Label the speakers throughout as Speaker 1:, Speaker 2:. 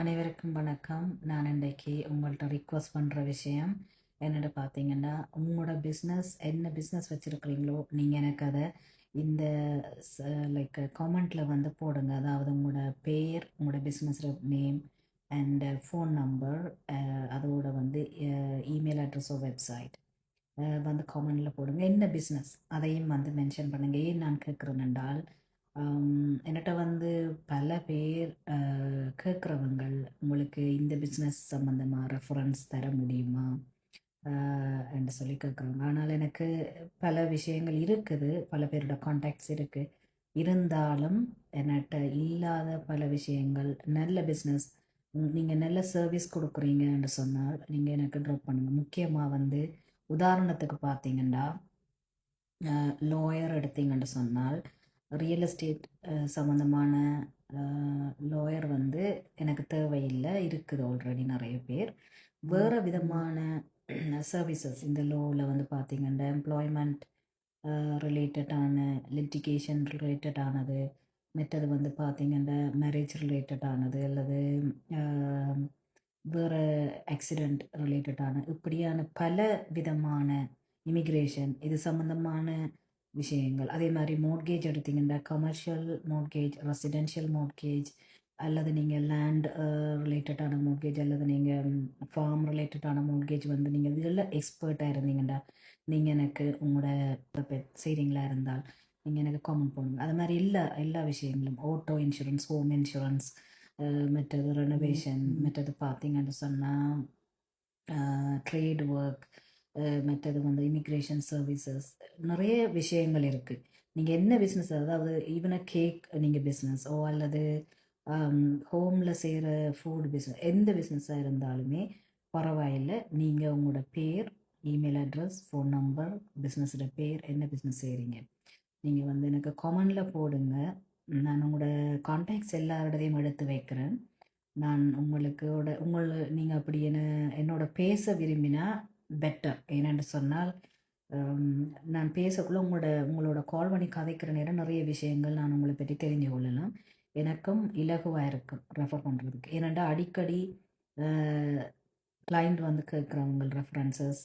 Speaker 1: அனைவருக்கும் வணக்கம். நான் இன்றைக்கு உங்கள்கிட்ட ரிக்வஸ்ட் பண்ணுற விஷயம் என்னென்னு பார்த்தீங்கன்னா, உங்களோட பிஸ்னஸ் என்ன பிஸ்னஸ் வச்சுருக்கிறீங்களோ நீங்கள் எனக்கு அதை இந்த லைக் காமெண்ட்டில் வந்து போடுங்க. அதாவது உங்களோட பேர், உங்களோட business name and phone number, அதோட வந்து இமெயில் அட்ரஸோ வெப்சைட் வந்து காமெண்டில் போடுங்க. என்ன பிஸ்னஸ் அதையும் வந்து மென்ஷன் பண்ணுங்கள். ஏன் நான் கேட்குறேன் என்றால், என்கிட்ட வந்து பல பேர் கேட்குறவங்கள், உங்களுக்கு இந்த பிஸ்னஸ் சம்மந்தமாக ரெஃபரன்ஸ் தர முடியுமா என்று சொல்லி கேட்குறவங்க. ஆனால் எனக்கு பல விஷயங்கள் இருக்குது, பல பேரோட கான்டாக்ட்ஸ் இருக்குது. இருந்தாலும் என்கிட்ட இல்லாத பல விஷயங்கள், நல்ல பிஸ்னஸ் நீங்கள் நல்ல சர்வீஸ் கொடுக்குறீங்கன்னு சொன்னால் நீங்கள் எனக்கு ட்ராப் பண்ணுங்கள். முக்கியமாக வந்து உதாரணத்துக்கு பார்த்தீங்கன்னா, லாயர் எடுத்தீங்கன்னு சொன்னால், ரியல் எஸ்டேட் சம்மந்தமான லாயர் வந்து எனக்கு தேவையில்லை, இருக்குது ஆல்ரெடி நிறைய பேர். வேறு விதமான சர்வீசஸ் இந்த லோவில் வந்து பார்த்திங்கன்னா, எம்ப்ளாய்மெண்ட் ரிலேட்டடான, லிட்டிகேஷன் ரிலேட்டடானது, மற்றது வந்து பார்த்திங்கன்னா மேரேஜ் ரிலேட்டடானது, அல்லது வேறு ஆக்சிடெண்ட் ரிலேட்டடான, இப்படியான பல விதமான இமிக்ரேஷன் இது சம்மந்தமான விஷயங்கள். அதே மாதிரி மோட்கேஜ் எடுத்திங்கன்னா, கமர்ஷியல் மோட்கேஜ், ரெசிடென்ஷியல் மோட்கேஜ், அல்லது நீங்கள் லேண்ட் ரிலேட்டடான மோட்கேஜ், அல்லது நீங்கள் ஃபார்ம் ரிலேட்டடான மோட்கேஜ் வந்து நீங்கள் இதெல்லாம் எக்ஸ்பர்ட்டாக இருந்தீங்கன்னா, நீங்கள் எனக்கு உங்களோட செய்கிறீங்களா இருந்தால் நீங்கள் எனக்கு காமெண்ட் பண்ணுங்கள். அது மாதிரி எல்லா விஷயங்களும், ஆட்டோ இன்சூரன்ஸ், ஹோம் இன்சூரன்ஸ், மற்றது ரெனோவேஷன், மற்றது பார்த்தீங்கன்னு சொன்னால் ட்ரேட் ஒர்க், மற்றது வந்து இமிக்ரேஷன் சர்வீசஸ், நிறைய விஷயங்கள் இருக்குது. நீங்கள் என்ன பிஸ்னஸ், அதாவது ஈவன் கேக் நீங்கள் பிஸ்னஸோ அல்லது ஹோமில் செய்கிற ஃபுட் பிஸ்னஸ், எந்த பிஸ்னஸாக இருந்தாலுமே பரவாயில்லை. நீங்கள் உங்களோட பேர், இமெயில் அட்ரஸ், ஃபோன் நம்பர், பிஸ்னஸோட பேர், என்ன பிஸ்னஸ் செய்கிறீங்க நீங்கள் வந்து எனக்கு கமெண்டில் போடுங்க. நான் உங்களோட கான்டாக்ட்ஸ் எல்லாரோடையும் எடுத்து வைக்கிறேன். நான் நீங்கள் அப்படி என்னோட பேச விரும்பினா பெட்டர். ஏனென்று சொன்னால், நான் பேசக்குள்ள உங்களோட கால் பண்ணி கதைக்கிற நேரம் நிறைய விஷயங்கள் நான் உங்களை பற்றி தெரிஞ்சு கொள்ளலாம். எனக்கும் இலகுவாக இருக்கும் ரெஃபர் பண்ணுறதுக்கு. ஏனெண்டா அடிக்கடி கிளைண்ட் வந்து கேட்குறவங்க ரெஃபரன்சஸ்,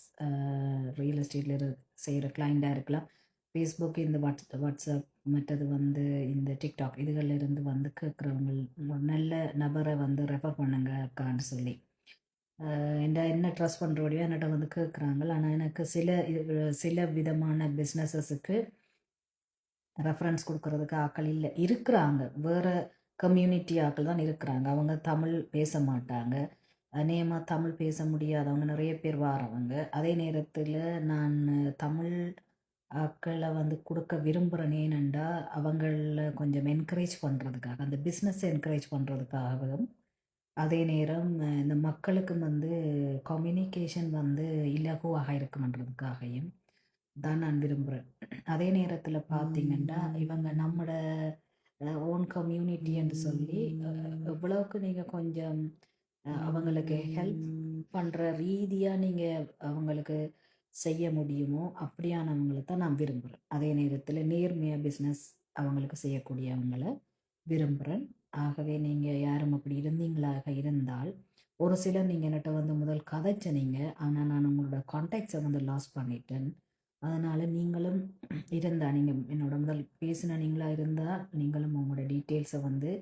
Speaker 1: ரியல் எஸ்டேட்டில் செய்கிற கிளைண்டாக இருக்கலாம், ஃபேஸ்புக், இந்த வாட்ஸ்அப், மற்றது வந்து இந்த டிக்டாக், இதுகளில் இருந்து வந்து கேட்குறவங்க நல்ல நபரை வந்து ரெஃபர் பண்ணுங்கக்கான்னு சொல்லி என்ன ட்ரஸ்ட் பண்ணுறபடியோ என்னட்ட வந்து கேட்குறாங்க. ஆனால் எனக்கு சில விதமான பிஸ்னஸஸுக்கு ரெஃபரன்ஸ் கொடுக்கறதுக்கு ஆக்கள் இல்லை, இருக்கிறாங்க. வேறு கம்யூனிட்டி ஆக்கள் தான் இருக்கிறாங்க. அவங்க தமிழ் பேச மாட்டாங்க. அநேகமாக தமிழ் பேச முடியாதவங்க நிறைய பேர் வாரவங்க. அதே நேரத்தில் நான் தமிழ் ஆக்களை வந்து கொடுக்க விரும்புகிறேன். ஏனெண்டா அவங்கள கொஞ்சம் என்கரேஜ் பண்ணுறதுக்காக, அந்த பிஸ்னஸை என்கரேஜ் பண்ணுறதுக்காகவும், அதே நேரம் இந்த மக்களுக்கும் வந்து கம்யூனிகேஷன் வந்து இலகுவாக இருக்குமன்றதுக்காகவும் தான் நான் விரும்புகிறேன். அதே நேரத்தில் பார்த்திங்கன்னா, இவங்க நம்மளோட ஓன் கம்யூனிட்டி என்று சொல்லி எவ்வளவுக்கு நீங்கள் கொஞ்சம் அவங்களுக்கு ஹெல்ப் பண்ணுற ரீதியாக நீங்கள் அவங்களுக்கு செய்ய முடியுமோ அப்படியானவங்களை தான் நான் விரும்புகிறேன். அதே நேரத்தில் நேர்மையாக பிஸ்னஸ் அவங்களுக்கு செய்யக்கூடியவங்களை விரும்புகிறேன். ஆகவே நீங்கள் யாரும் அப்படி இருந்தீங்களாக இருந்தால், ஒரு சிலர் நீங்கள் என்கிட்ட வந்து முதல் கதைச்சனீங்க, ஆனால் நான் உங்களோட கான்டாக்ட்ஸை வந்து லாஸ் பண்ணிட்டேன். அதனால் நீங்களும் இருந்தால், நீங்கள் என்னோட முதல் பேசின நீங்களாக இருந்தால், நீங்களும் உங்களோட டீட்டெயில்ஸை வந்து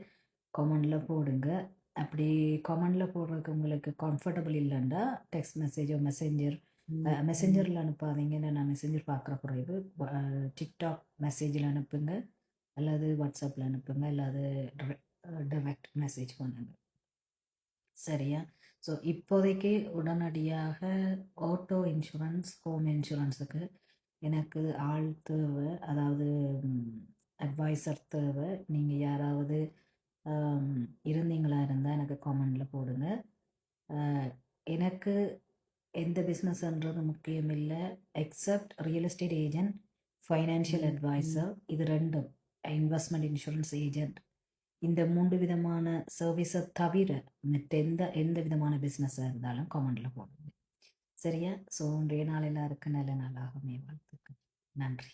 Speaker 1: கமெண்டில் போடுங்க. அப்படி கமெண்டில் போடுறதுக்கு உங்களுக்கு கம்ஃபர்டபுள் இல்லைண்டா டெக்ஸ்ட் மெசேஜோ மெசேஞ்சரில் அனுப்பாதீங்க. நான் மெசேஞ்சர் பார்க்குற குறைவு. டிக்டாக் மெசேஜில் அனுப்புங்க, அல்லது வாட்ஸ்அப்பில் அனுப்புங்க, அல்லது டைரக்ட் மெசேஜ் பண்ணுங்க. சரியா? ஸோ இப்போதைக்கு உடனடியாக ஆட்டோ இன்சூரன்ஸ், ஹோம் இன்சூரன்ஸுக்கு எனக்கு ஆள் தேவை, அதாவது அட்வைசர் தேவை. நீங்கள் யாராவது இருந்தீங்களா இருந்தால் எனக்கு கமெண்டில் போடுங்க. எனக்கு எந்த பிஸ்னஸ்ன்றது முக்கியம் இல்லை, except real estate agent, financial advisor, இது ரெண்டும், இன்வெஸ்ட்மெண்ட் இன்சூரன்ஸ் ஏஜென்ட், இந்த 3 விதமான சர்வீஸை தவிர மற்ற எந்த விதமான பிஸ்னஸாக இருந்தாலும் கமெண்டில் போடுங்க. சரியா? ஸோ இன்றைய நாள் எல்லாருக்கும் நல்ல நாளாக வாழ்த்துக்கள். நன்றி.